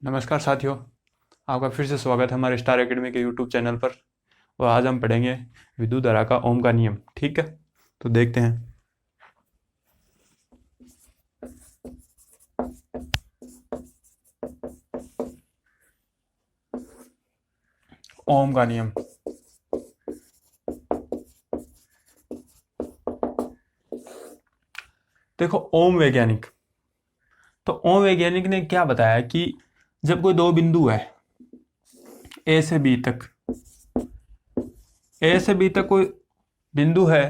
नमस्कार साथियों, आपका फिर से स्वागत है हमारे स्टार एकेडमी के यूट्यूब चैनल पर। और आज हम पढ़ेंगे विद्युत धारा का ओम का नियम। ठीक है, तो देखते हैं। ओम का नियम। देखो, ओम वैज्ञानिक। तो ओम वैज्ञानिक ने क्या बताया कि जब कोई दो बिंदु है ए से बी तक, ए से बी तक कोई बिंदु है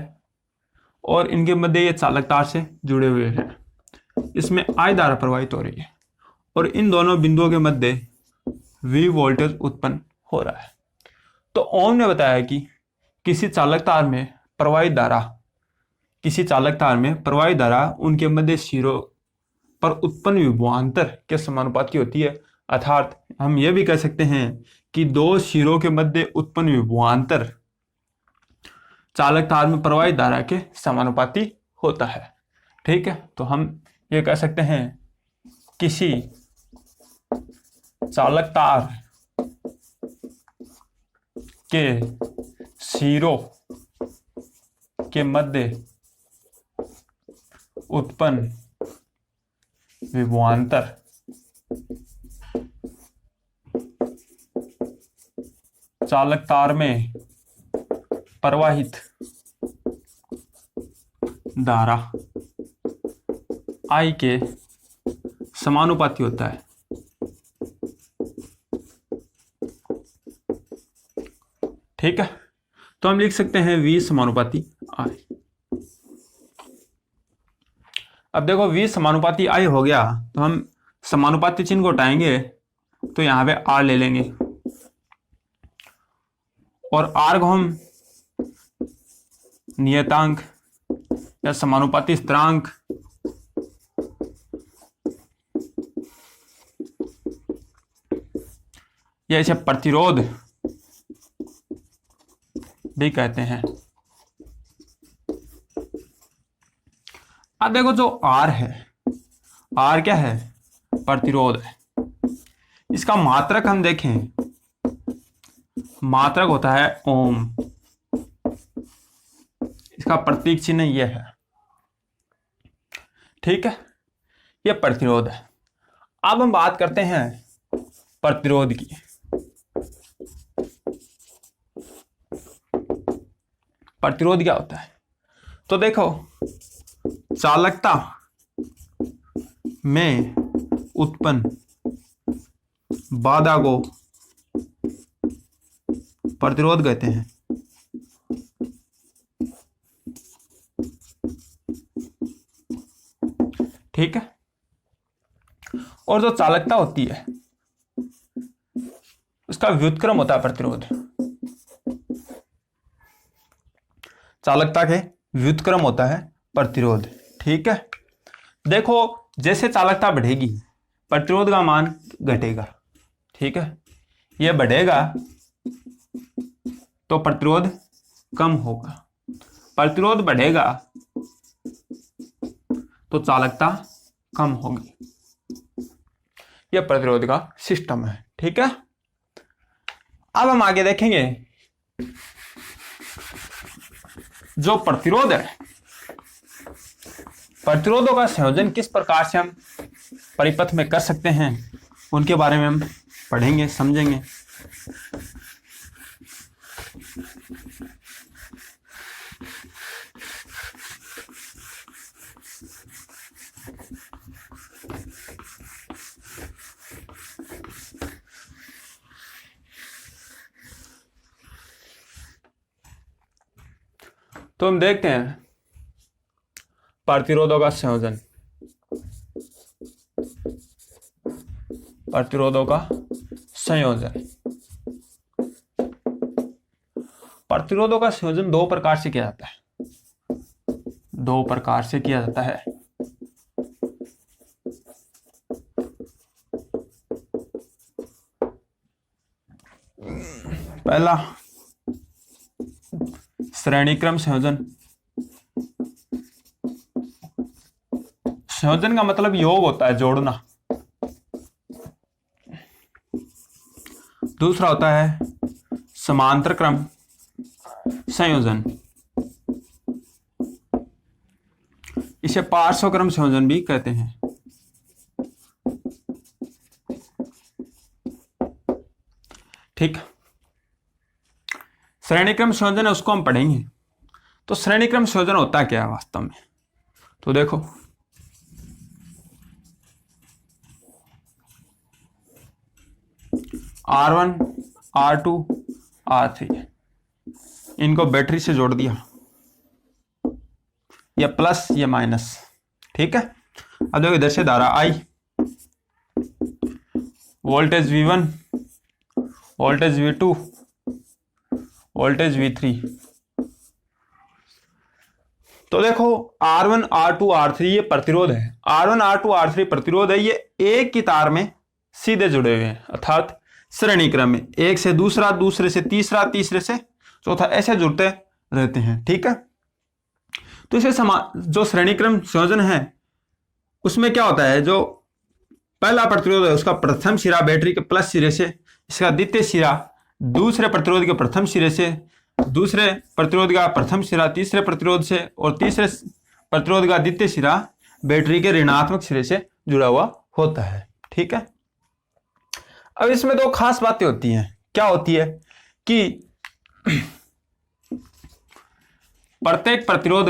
और इनके मध्य ये चालक तार से जुड़े हुए हैं, इसमें I धारा प्रवाहित हो रही है और इन दोनों बिंदुओं के मध्य V वोल्टेज उत्पन्न हो रहा है। तो ओम ने बताया कि किसी चालक तार में प्रवाहित धारा उनके मध्य सिरों पर उत्पन्न विभवांतर के समानुपाती होती है। अर्थात हम यह भी कह सकते हैं कि दो सिरों के मध्य उत्पन्न विभवांतर चालक तार में प्रवाहित धारा के समानुपाती होता है। ठीक है, तो हम ये कह सकते हैं किसी चालक तार के सिरों के मध्य उत्पन्न विभवांतर चालक तार में प्रवाहित धारा I के समानुपाती होता है। ठीक है, तो हम लिख सकते हैं V समानुपाती I। अब देखो, V समानुपाती I हो गया तो हम समानुपाती चिन्ह को हटाएंगे तो यहां पे R ले लेंगे और R को हम नियतांक या समानुपाती स्थिरांक या इसे प्रतिरोध भी कहते हैं। अब देखो, जो R है, R क्या है? प्रतिरोध है। इसका मात्रक हम देखें, मात्रक होता है ओम। इसका प्रतीक चिन्ह यह है। ठीक है, यह प्रतिरोध है। अब हम बात करते हैं प्रतिरोध की। प्रतिरोध क्या होता है? तो देखो, चालकता में उत्पन्न बाधा को प्रतिरोध कहते हैं। ठीक है, और जो चालकता होती है उसका व्युत्क्रम होता है प्रतिरोध। चालकता के व्युत्क्रम होता है प्रतिरोध। ठीक है, देखो, जैसे चालकता बढ़ेगी प्रतिरोध का मान घटेगा। ठीक है, यह बढ़ेगा तो प्रतिरोध कम होगा, प्रतिरोध बढ़ेगा तो चालकता कम होगी। यह प्रतिरोध का सिस्टम है। ठीक है, अब हम आगे देखेंगे जो प्रतिरोध है, प्रतिरोधों का संयोजन किस प्रकार से हम परिपथ में कर सकते हैं उनके बारे में हम पढ़ेंगे, समझेंगे। तो हम देखते हैं प्रतिरोधों का संयोजन। प्रतिरोधों का संयोजन, प्रतिरोधों का संयोजन दो प्रकार से किया जाता है। दो प्रकार से किया जाता है। पहला श्रेणीक्रम संयोजन। संयोजन का मतलब योग होता है, जोड़ना। दूसरा होता है समांतर क्रम संयोजन, इसे पार्श्व क्रम संयोजन भी कहते हैं। ठीक, श्रेणी क्रम संयोजन है, उसको हम पढ़ेंगे। तो श्रेणी क्रम संयोजन होता क्या है वास्तव में, तो देखो R1 R2 R3 इनको बैटरी से जोड़ दिया, या प्लस या माइनस। ठीक है, अब देखो इधर से धारा I, voltage V1, voltage V2, voltage V3। तो देखो R1 R2 R3 ये प्रतिरोध है, R1 R2 R3 प्रतिरोध है, ये एक की तार में सीधे जुड़े हुए हैं, अर्थात श्रेणी क्रम में, एक से दूसरा, दूसरे से तीसरा, तीसरे से चौथा, ऐसे जुड़ते रहते हैं। ठीक है, तो इसे जो श्रेणी क्रम संयोजन है उसमें क्या होता है, जो पहला प्रतिरोध है उसका प्रथम सिरा बैटरी के प्लस सिरे से, इसका द्वितीय सिरा दूसरे प्रतिरोध के प्रथम सिरे से, दूसरे प्रतिरोध का प्रथम सिरा तीसरे प्रतिरोध से, और तीसरे प्रतिरोध का द्वितीय सिरा बैटरी के ऋणात्मक सिरे से जुड़ा हुआ होता है। ठीक है, अब इसमें दो खास बातें होती हैं। क्या होती है कि प्रत्येक प्रतिरोध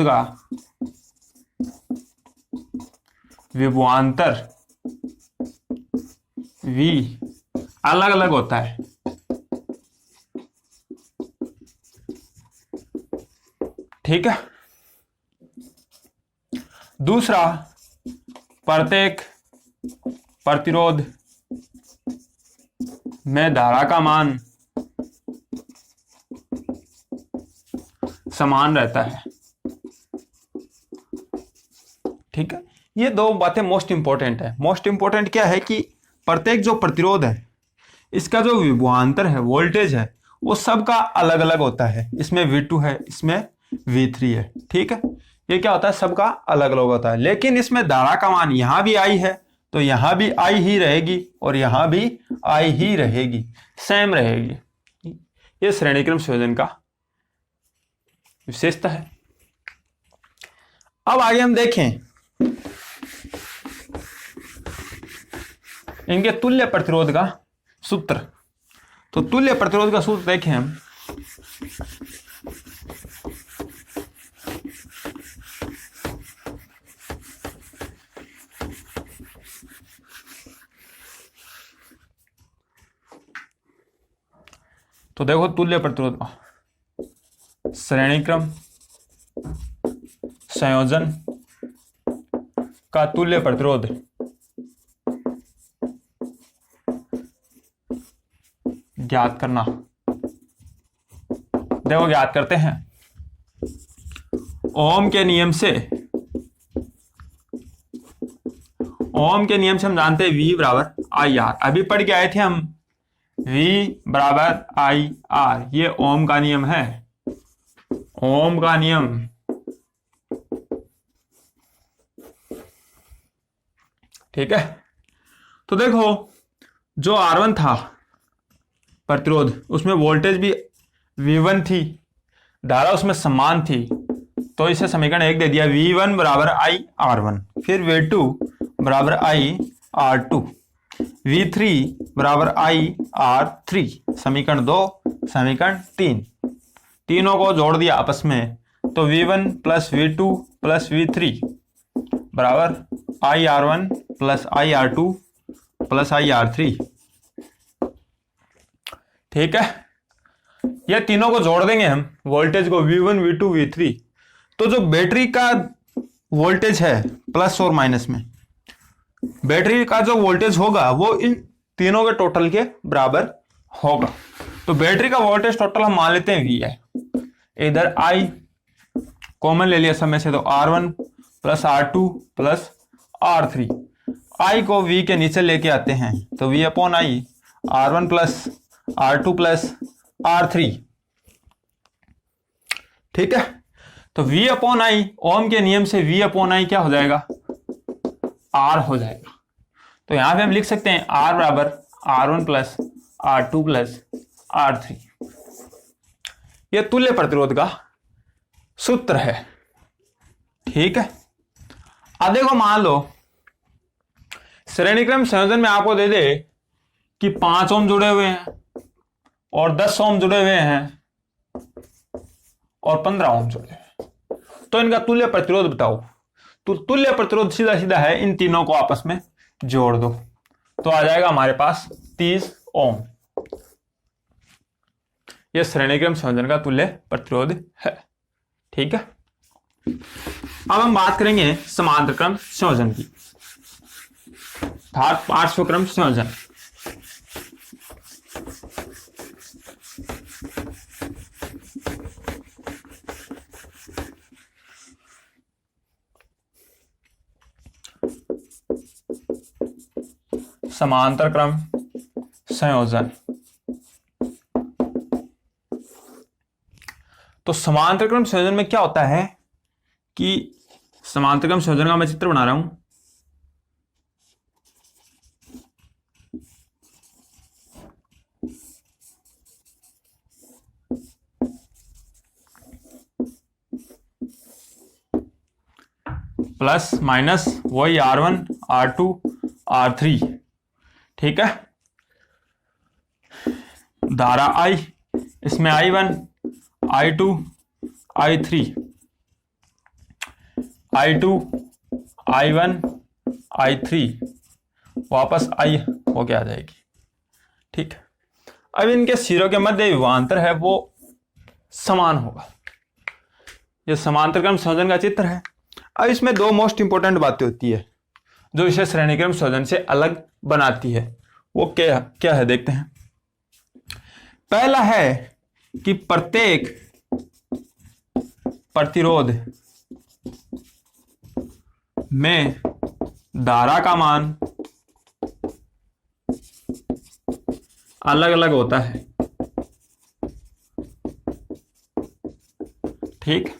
का विभवांतर V अलग अलग होता है। ठीक है, दूसरा, प्रत्येक प्रतिरोध में धारा का मान समान रहता है। ठीक है, ये दो बातें मोस्ट इंपॉर्टेंट है। मोस्ट इंपॉर्टेंट क्या है कि प्रत्येक जो प्रतिरोध है इसका जो विभवांतर है, वोल्टेज है, वो सबका अलग अलग होता है। इसमें V2 है, इसमें V3 है। ठीक है, ये क्या होता है, सबका अलग अलग होता है। लेकिन इसमें धारा का मान यहां भी I है तो यहां भी I ही रहेगी और यहां भी I ही रहेगी, सेम रहेगी। ये श्रेणी क्रम संयोजन का विशेषता है। अब आगे हम देखें इनके तुल्य प्रतिरोध का सूत्र। तो तुल्य प्रतिरोध का सूत्र देखें हम, तो देखो तुल्य प्रतिरोध का श्रेणी क्रम संयोजन का तुल्य प्रतिरोध ज्ञात करना। देखो ज्ञात करते हैं ओम के नियम से। ओम के नियम से हम जानते हैं V बराबर IR। अभी पढ़ के आए थे हम V बराबर IR, ये ओम का नियम है। ओम का नियम, ठीक है। तो देखो जो R1 था प्रतिरोध, उसमें वोल्टेज भी V1 थी, धारा उसमें समान थी, तो इसे समीकरण 1 दे दिया, V1 बराबर I R1, फिर V2 बराबर I R2, V3 बराबर I R3, समीकरण 2, समीकरण 3, तीनों को जोड़ दिया आपस में, तो V1 plus V2 plus V3 बराबर I R1 plus I R2 plus I R3। ठीक है, ये तीनों को जोड़ देंगे हम, वोल्टेज को V1 V2 V3। तो जो बैटरी का वोल्टेज है प्लस और माइनस में, बैटरी का जो वोल्टेज होगा वो इन तीनों के टोटल के बराबर होगा। तो बैटरी का वोल्टेज टोटल हम मान लेते हैं V है, इधर I कॉमन ले लिया सब में से, तो R1 plus R2 plus R3, I को V के नीचे लेके आते हैं तो V upon I, R1 plus R2 plus R3। ठीक है, तो V अपॉन I, ओम के नियम से V अपॉन I क्या हो जाएगा, R हो जाएगा। तो यहां पे हम लिख सकते हैं R बराबर R1 plus R2 plus R3। यह तुल्य प्रतिरोध का सूत्र है। ठीक है, अब देखो मान लो श्रेणीक्रम संयोजन में आपको दे दे कि 5 ओम जुड़े हुए हैं और 10 ओम जुड़े हुए हैं और 15 ओम जुड़े हैं, तो इनका तुल्य प्रतिरोध बताओ। तो तुल्य प्रतिरोध सीधा सीधा है, इन तीनों को आपस में जोड़ दो तो आ जाएगा हमारे पास 30 ओम। यह श्रेणीक्रम संयोजन का तुल्य प्रतिरोध है। ठीक है, अब हम बात करेंगे समांतर क्रम संयोजन की, अर्थात पार्श्व क्रम संयोजन। समांतर क्रम संयोजन। तो समांतर क्रम संयोजन में क्या होता है कि समांतर क्रम संयोजन का मैं चित्र बना रहा हूं। प्लस माइनस वही R1 R2 R3। ठीक है, धारा I, इसमें I1 I2 I3, I2 I1 I3 वापस I होके आ जाएगी। ठीक, अब इनके सिरों के मध्य विभवांतर है वो समान होगा। यह समांतर क्रम संयोजन का चित्र है। अब इसमें दो मोस्ट इंपोर्टेंट बातें होती है जो इसे श्रेणीक्रम संयोजन से अलग बनाती है। वो क्या क्या है देखते हैं। पहला है कि प्रत्येक प्रतिरोध में धारा का मान अलग अलग होता है। ठीक,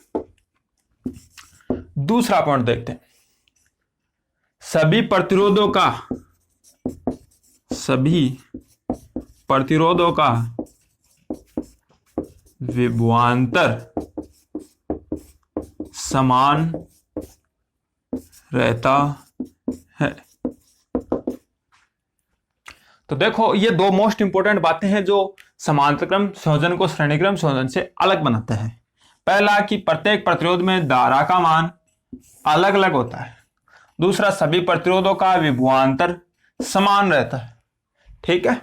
दूसरा पॉइंट देखते हैं। सभी प्रतिरोधों का विभवांतर समान रहता है। तो देखो, ये दो मोस्ट इंपोर्टेंट बातें हैं जो समांतर क्रम संयोजन को श्रेणीक्रम संयोजन से अलग बनाता है। पहला कि प्रत्येक प्रतिरोध में धारा का मान अलग अलग होता है। दूसरा, सभी प्रतिरोधों का विभवांतर समान रहता है। ठीक है,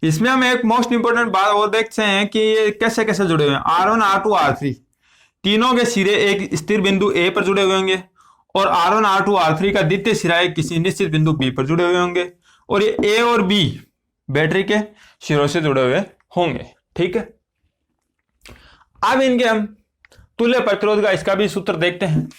इसमें हम एक मोस्ट इंपोर्टेंट बात और देखते हैं कि ये कैसे कैसे जुड़े हुए हैं। R1 R2 R3 तीनों के सिरे एक स्थिर बिंदु A पर जुड़े हुए होंगे और R1 R2 R3 का द्वितीय सिरा एक किसी निश्चित बिंदु B पर जुड़े हुए होंगे और ये A और B बैटरी के सिरों से जुड़े हुए होंगे। ठीक है, अब इनके हम तुल्य प्रतिरोध का इसका भी सूत्र देखते हैं।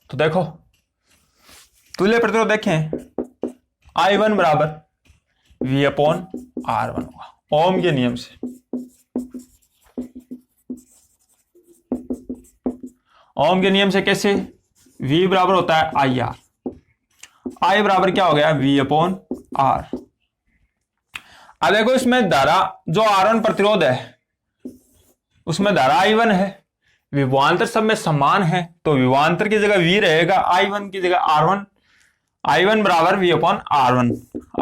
तो देखो, तुल्य प्रतिरोध देखें, I1 बराबर V अपॉन R1 होगा ओम के नियम से। ओम के नियम से कैसे? V बराबर होता है IR, I बराबर क्या हो गया? V upon R। अब देखो, इसमें धारा जो R1 प्रतिरोध है उसमें धारा I1 है, विभवांतर सब में समान है तो विभवांतर की जगह V रहेगा, I1 की जगह R1। I1 बराबर V अपॉन R1,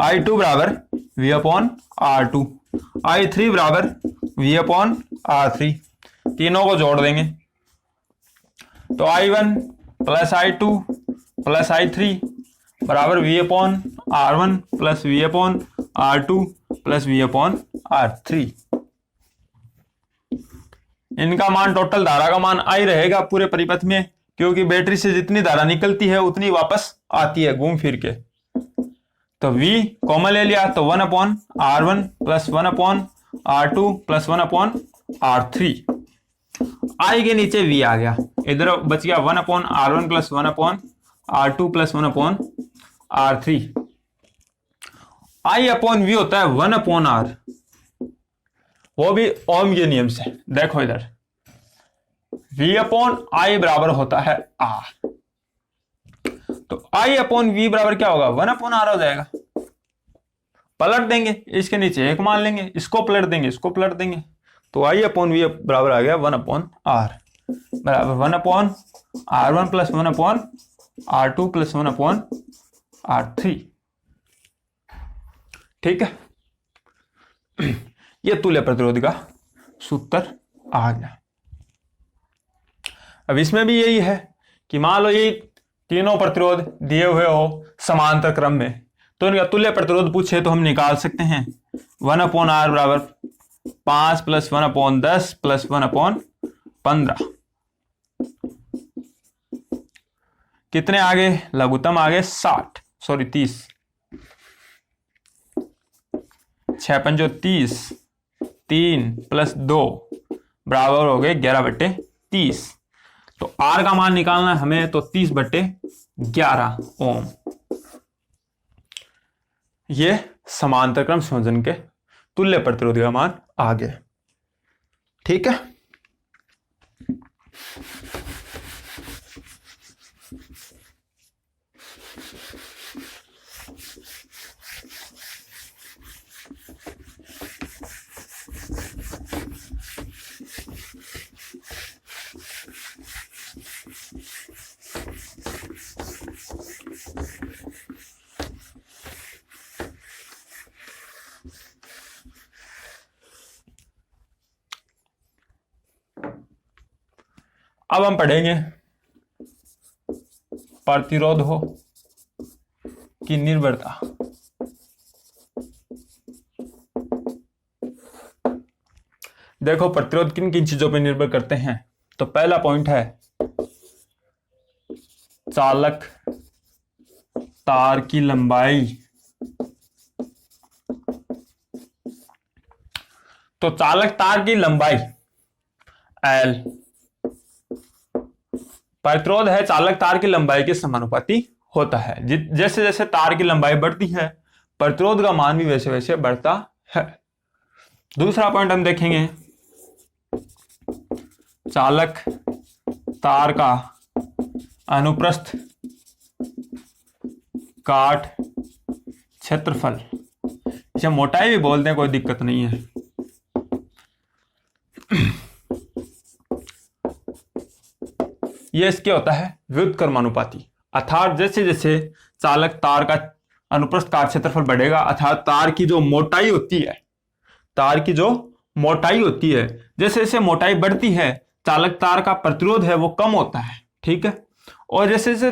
I2 बराबर V अपॉन R2, I3 बराबर V अपॉन R3। तीनों को जोड़ देंगे तो I1 plus I2 plus I3 बराबर V upon R1 plus V upon R2 plus V upon R3। इनका मान, टोटल धारा का मान I रहेगा पूरे परिपथ में, क्योंकि बैटरी से जितनी धारा निकलती है उतनी वापस आती है घूम फिर के। तो V कॉमन ले लिया तो 1 upon R1 plus 1 upon R2 plus 1 upon R3। I के नीचे V आ गया, इधर बच गया 1 upon R1 plus 1 upon R2 plus 1 upon R3। I upon V होता है 1 अपॉन आर, वो भी ओम के नियम से। देखो इधर V अपॉन आई बराबर होता है R, तो I अपॉन वी बराबर क्या होगा 1 अपॉन आर हो जाएगा। पलट देंगे, इसके नीचे एक मान लेंगे, इसको पलट देंगे, इसको पलट देंगे, तो I अपॉन वी बराबर आ गया 1 अपॉन आर बराबर 1 upon R1 plus 1 upon R2 plus 1 upon R3। ठीक है, ये तुल्य प्रतिरोध का सूत्र आ गया। अब इसमें भी यही है कि मान लो ये तीनों प्रतिरोध दिए हुए हो समांतर क्रम में, तो इनका तुल्य प्रतिरोध पूछे तो हम निकाल सकते हैं 1 अपॉन आर बराबर 5 प्लस 1 अपॉन 10 प्लस 1 अपॉन 15। कितने आगे, लघुत्तम आगे 30, 6 पंजो 30, 3 प्लस 2 बराबर हो गए 11/30। तो आर का मान निकालना है हमें, तो 30/11 ओम। ये समांतर क्रम संयोजन के तुल्य प्रतिरोध का मान आ गया। ठीक है, अब हम पढ़ेंगे प्रतिरोधों की निर्भरता। देखो प्रतिरोध किन किन चीजों पर निर्भर करते हैं। तो पहला पॉइंट है चालक तार की लंबाई। तो चालक तार की लंबाई L प्रतिरोध है चालक तार की लंबाई के समानुपाती होता है। जैसे जैसे तार की लंबाई बढ़ती है प्रतिरोध का मान भी वैसे वैसे बढ़ता है। दूसरा पॉइंट हम देखेंगे चालक तार का अनुप्रस्थ काट क्षेत्रफल, इसे मोटाई भी बोलते हैं, कोई दिक्कत नहीं है। यह इसके होता है व्युत्क्रमानुपाती, अर्थात जैसे जैसे चालक तार का अनुप्रस्थ काट क्षेत्रफल बढ़ेगा, अर्थात तार की जो मोटाई होती है, तार की जो मोटाई होती है, जैसे जैसे मोटाई बढ़ती है चालक तार का प्रतिरोध है वो कम होता है। ठीक है, और जैसे जैसे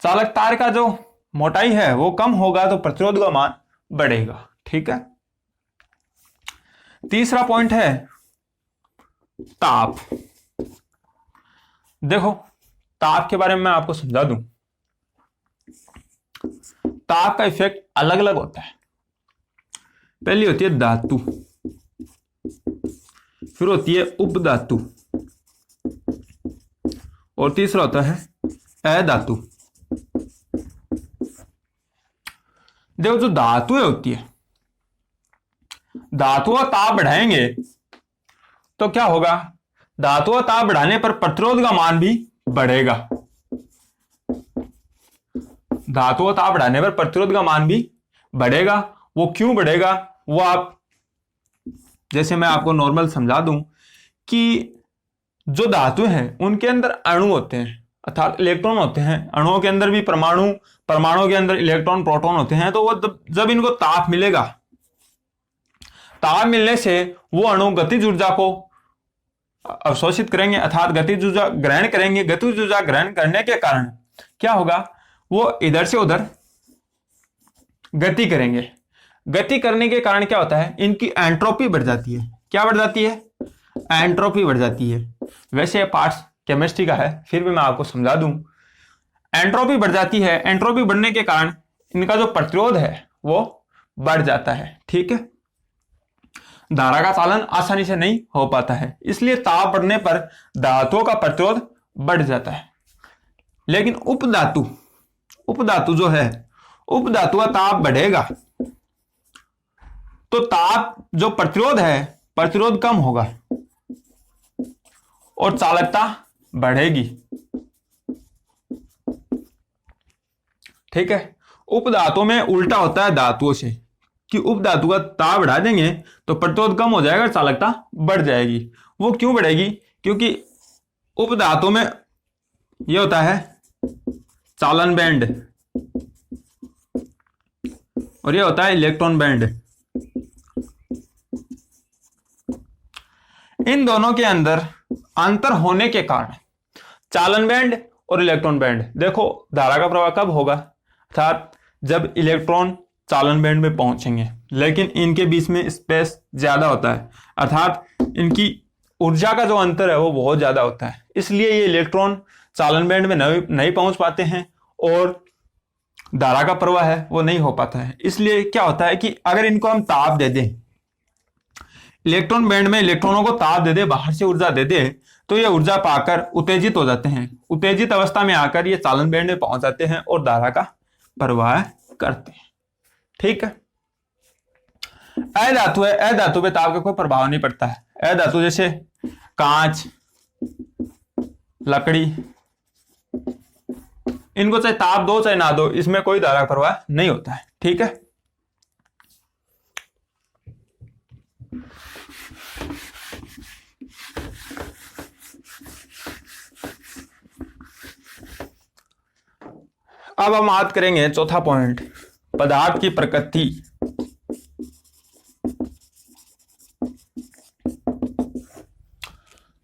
चालक तार का जो मोटाई है वो कम होगा तो प्रतिरोध का मान बढ़ेगा। ठीक है, तीसरा पॉइंट है ताप। देखो ताप के बारे में मैं आपको समझा दूं। ताप का इफेक्ट अलग अलग होता है। पहली होती है धातु, फिर होती है उपधातु, और तीसरा होता है अधातु। देखो जो धातुएं होती है, धातुओं का ताप बढ़ाएंगे तो क्या होगा, धातुओं का ताप बढ़ाने पर प्रतिरोध का मान भी बढ़ेगा। धातुओं का ताप बढ़ाने पर प्रतिरोध का मान भी बढ़ेगा। वो क्यों बढ़ेगा, वो आप जैसे मैं आपको नॉर्मल समझा दूं कि जो धातु हैं उनके अंदर अणु होते हैं, अर्थात इलेक्ट्रॉन होते हैं। अणुओं के अंदर भी परमाणु, परमाणुओं के अंदर इलेक्ट्रॉन प्रोटॉन होते हैं। तो वो जब इनको ताप मिलेगा, ताप मिलने से वो अणु गतिज ऊर्जा को अवशोषित करेंगे, अर्थात गतिज ऊर्जा ग्रहण करेंगे। गतिज ऊर्जा ग्रहण करने के कारण क्या होगा, वो इधर से उधर गति करेंगे। गति करने के कारण क्या होता है, इनकी एंट्रोपी बढ़ जाती है। क्या बढ़ जाती है, एंट्रोपी बढ़ जाती है। वैसे ये पार्ट्स केमिस्ट्री का है, फिर भी मैं आपको समझा दूं। एंट्रोपी बढ़ जाती है, एंट्रोपी बढ़ने के कारण इनका जो प्रतिरोध है वो बढ़ जाता है। ठीक है, धारा का चालन आसानी से नहीं हो पाता है, इसलिए ताप बढ़ने पर धातुओं का प्रतिरोध बढ़ जाता है। लेकिन उपधातु जो है, उपधातु का ताप बढ़ेगा तो ताप जो प्रतिरोध है, प्रतिरोध कम होगा और चालकता बढ़ेगी। ठीक है। उपधातु में उल्टा होता है धातुओं से, कि उपधातु का ताप बढ़ा देंगे तो प्रतिरोध कम हो जाएगा और चालकता बढ़ जाएगी। वो क्यों बढ़ेगी? क्योंकि उपधातु में यह होता है चालन बैंड और यह होता है इलेक्ट्रॉन बैंड। इन दोनों के अंदर अंतर होने के कारण चालन बैंड और इलेक्ट्रॉन बैंड, देखो धारा का प्रवाह कब होगा, अर्थात जब इलेक्ट्रॉन चालन बैंड में पहुंचेंगे, लेकिन इनके बीच में स्पेस ज्यादा होता है, अर्थात इनकी ऊर्जा का जो अंतर है वो बहुत ज्यादा होता है, इसलिए ये इलेक्ट्रॉन चालन बैंड में नहीं पहुंच पाते हैं और धारा का प्रवाह है वो नहीं हो पाता है। इसलिए क्या होता है कि अगर इनको हम ताप दे दें, इलेक्ट्रॉन बैंड में इलेक्ट्रॉनों को ताप दे दे, बाहर से ऊर्जा दे दे, तो ये ऊर्जा पाकर उत्तेजित हो जाते हैं। उत्तेजित अवस्था में आकर ये चालन बैंड में पहुंच जाते हैं और धारा का प्रवाह करते हैं। ठीक है। अधातु है, अधातु पे ताप का कोई प्रभाव नहीं पड़ता है। अधातु जैसे कांच, लकड़ी, इनको चाहे ताप दो चाहे ना दो, इसमें कोई धारा प्रवाह नहीं होता है। ठीक है। अब हम बात करेंगे चौथा पॉइंट, पदार्थ की प्रकृति।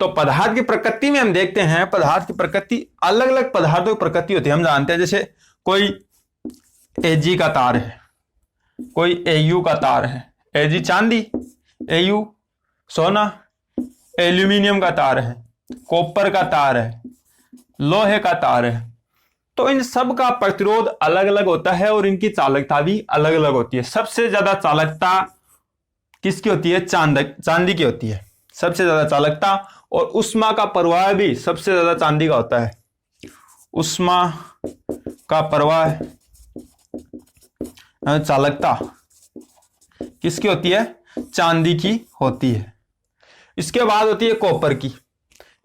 तो पदार्थ की प्रकृति में हम देखते हैं, पदार्थ की प्रकृति, अलग अलग पदार्थों की प्रकृति होती है। हम जानते हैं जैसे कोई Ag का तार है, कोई Au का तार है। Ag चांदी, Au सोना, एल्यूमिनियम का तार है, कॉपर का तार है, लोहे का तार है। तो इन सब का प्रतिरोध अलग अलग होता है और इनकी चालकता भी अलग अलग होती है। सबसे ज्यादा चालकता किसकी होती है? चांदी की होती है सबसे ज्यादा चालकता, और उष्मा का प्रवाह भी सबसे ज्यादा चांदी का होता है। उष्मा का प्रवाह, चालकता किसकी होती है? चांदी की होती है। इसके बाद होती है कॉपर की,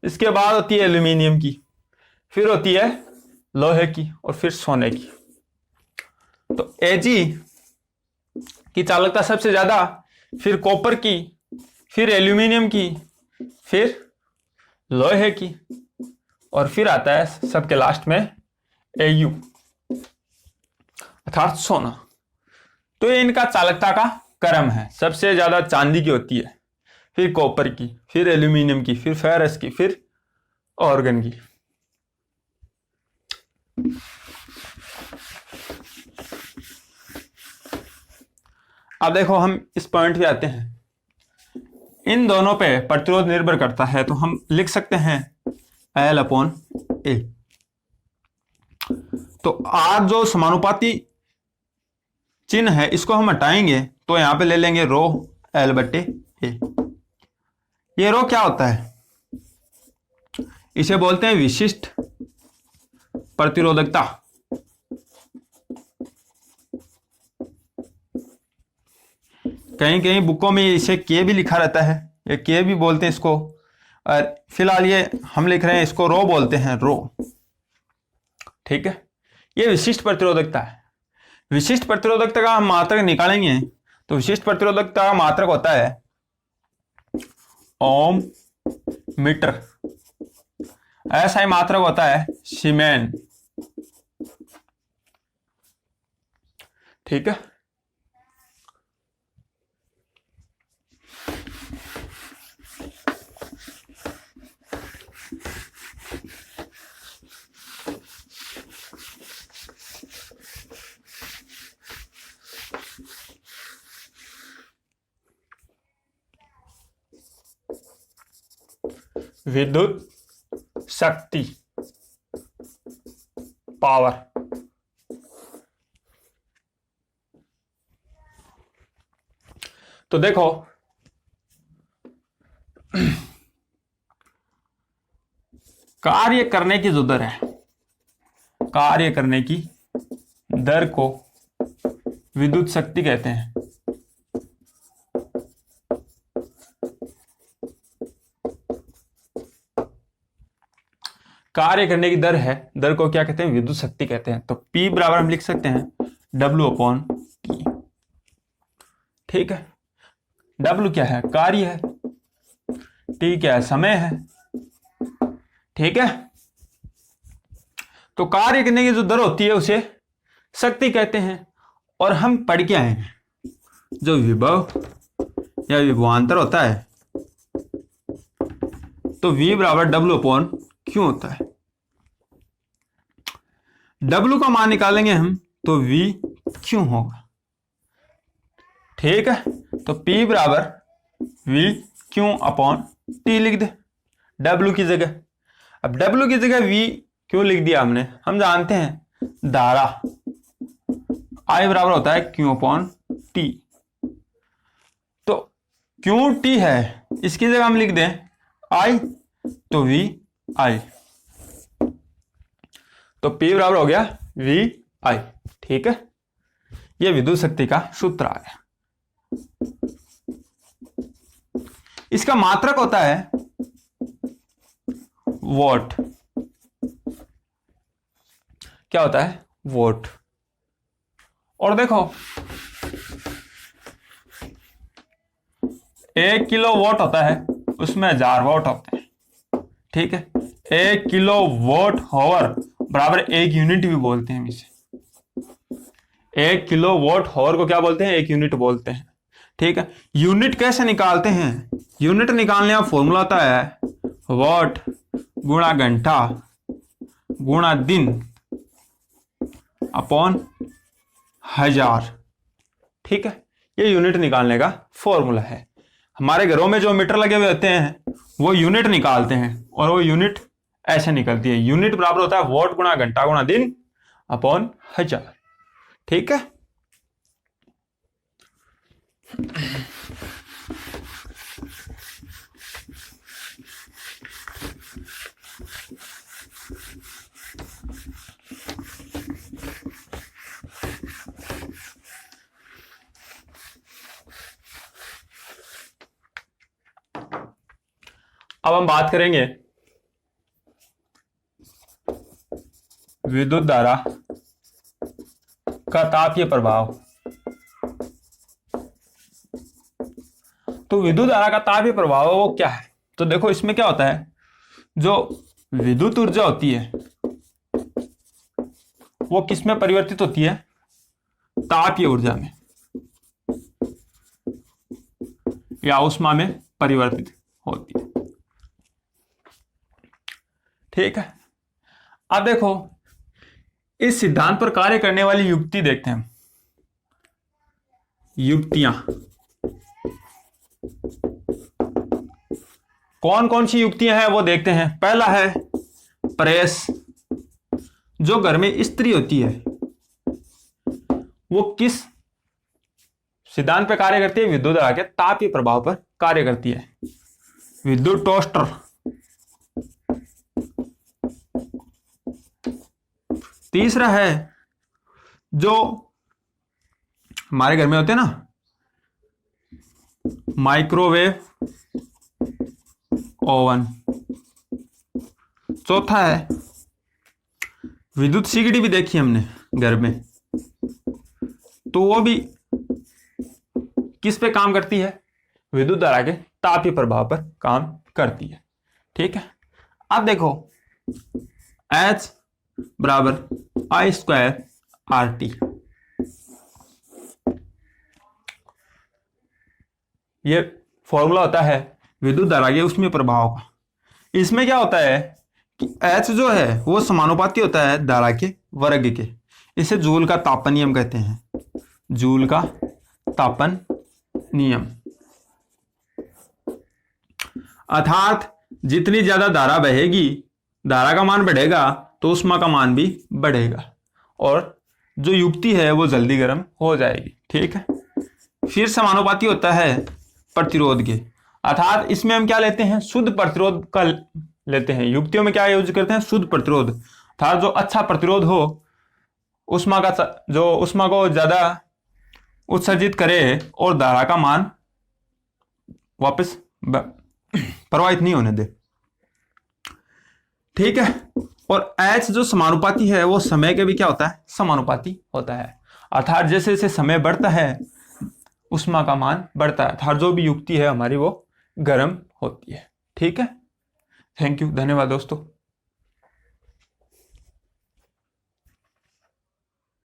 इसके बाद होती है एल्यूमिनियम की, फिर होती है लोहे की और फिर सोने की। तो Ag की चालकता सबसे ज्यादा, फिर कॉपर की, फिर एल्यूमिनियम की, फिर लोहे की, और फिर आता है सबके लास्ट में Au अर्थात सोना। तो ये इनका चालकता का क्रम है। सबसे ज्यादा चांदी की होती है, फिर कॉपर की, फिर एल्यूमिनियम की, फिर फेरस की, फिर ऑर्गन की। अब देखो हम इस पॉइंट पे आते हैं, इन दोनों पे प्रतिरोध निर्भर करता है, तो हम लिख सकते हैं L/A। तो R जो समानुपाती चिन्ह है इसको हम हटाएंगे तो यहां पे ले लेंगे रो L/A। ये रो क्या होता है? इसे बोलते हैं विशिष्ट प्रतिरोधकता। कहीं कहीं बुकों में इसे के भी लिखा रहता है, ये के भी बोलते हैं इसको, और फिलहाल ये हम लिख रहे हैं इसको रो बोलते हैं, रो। ठीक है। ये विशिष्ट प्रतिरोधकता है। विशिष्ट प्रतिरोधकता का हम मात्रक निकालेंगे तो विशिष्ट प्रतिरोधकता का मात्रक होता है ओम मीटर। ऐसा ही मात्रक होता है सीमेन। ठीक है। विद्युत शक्ति, पावर। तो देखो कार्य करने की जो दर है, कार्य करने की दर को विद्युत शक्ति कहते हैं। कार्य करने की दर है, दर को क्या कहते हैं, विद्युत शक्ति कहते हैं। तो P बराबर हम लिख सकते हैं W/T। ठीक है, W क्या है, कार्य है, T क्या है, समय है। ठीक है, तो कार्य करने की जो दर होती है उसे शक्ति कहते हैं। और हम पढ़ के आए हैं, जो विभव या विभवांतर होता है तो V बराबर W/Q होता है। W का मान निकालेंगे हम तो V क्यों होगा। ठीक है, तो P बराबर VQ/T लिख दे W की जगह। अब W की जगह V क्यों लिख दिया हमने, हम जानते हैं धारा I बराबर होता है Q/T। तो QT है, इसकी जगह हम लिख दें I, तो VI। तो P बराबर हो गया VI। ठीक है, यह विद्युत शक्ति का सूत्र आ गया। इसका मात्रक होता है वॉट। क्या होता है, वॉट। और देखो 1 किलो वॉट होता है, उसमें 1000 वॉट होते हैं। ठीक है, 1 किलो वॉट हावर बराबर 1 यूनिट भी बोलते हैं इसे। 1 किलो वॉट हावर को क्या बोलते हैं, 1 यूनिट बोलते हैं। ठीक है, यूनिट कैसे निकालते हैं, यूनिट निकालने का फॉर्मूला होता है वॉट गुणा घंटा गुणा दिन अपॉन 1000। ठीक है, ये यूनिट निकालने का फॉर्मूला है। हमारे घरों में जो मीटर लगे हुए होते हैं वो यूनिट निकालते हैं, और वो यूनिट ऐसे निकलती है, यूनिट बराबर होता है वॉट गुणा घंटा गुणा दिन अपॉन 1000। ठीक है, अब हम बात करेंगे विद्युत धारा का तापीय प्रभाव। तो विद्युत धारा का तापीय प्रभाव वो क्या है, तो देखो इसमें क्या होता है, जो विद्युत ऊर्जा होती है वो किस में परिवर्तित होती है, तापीय ऊर्जा में या ऊष्मा में परिवर्तित होती है। ठीक है, अब देखो इस सिद्धांत पर कार्य करने वाली युक्ति देखते हैं। युक्तियां कौन कौन सी युक्तियां हैं वो देखते हैं। पहला है प्रेस। जो घर में स्त्री होती है वो किस सिद्धांत पर कार्य करती है, विद्युत धारा के तापीय प्रभाव पर कार्य करती है। विद्युत टोस्टर। तीसरा है जो हमारे घर में होते हैं ना, माइक्रोवेव ओवन। चौथा है विद्युत सिगड़ी, भी देखी हमने घर में, तो वो भी किस पे काम करती है, विद्युत धारा के तापीय प्रभाव पर काम करती है। ठीक है, अब देखो H बराबर I²RT। ये फॉर्मूला होता है विद्युत धारा के उसमें प्रभाव का। इसमें क्या होता है कि H जो है वो समानुपाती होता है धारा के वर्ग के। इसे जूल का तापन नियम कहते हैं, जूल का तापन नियम। अर्थात जितनी ज्यादा धारा बहेगी, धारा का मान बढ़ेगा तो ऊष्मा का मान भी बढ़ेगा, और जो युक्ति है वो जल्दी गर्म हो जाएगी। ठीक है, फिर समानुपाती होता है प्रतिरोध के। अर्थात इसमें हम क्या लेते हैं, शुद्ध प्रतिरोध का लेते हैं। युक्तियों में क्या यूज करते हैं, शुद्ध प्रतिरोध। अर्थात जो अच्छा प्रतिरोध हो, ऊष्मा का जो ऊष्मा को ज्यादा उत्सर्जित करे और धारा का मान वापस प्रवाहित नहीं होने दे। ठीक है। और H जो समानुपाती है वो समय के भी क्या होता है, समानुपाती होता है। अर्थात जैसे जैसे समय बढ़ता है ऊष्मा का मान बढ़ता है, अर्थात जो भी युक्ति है हमारी वो गर्म होती है। ठीक है, थैंक यू, धन्यवाद दोस्तों।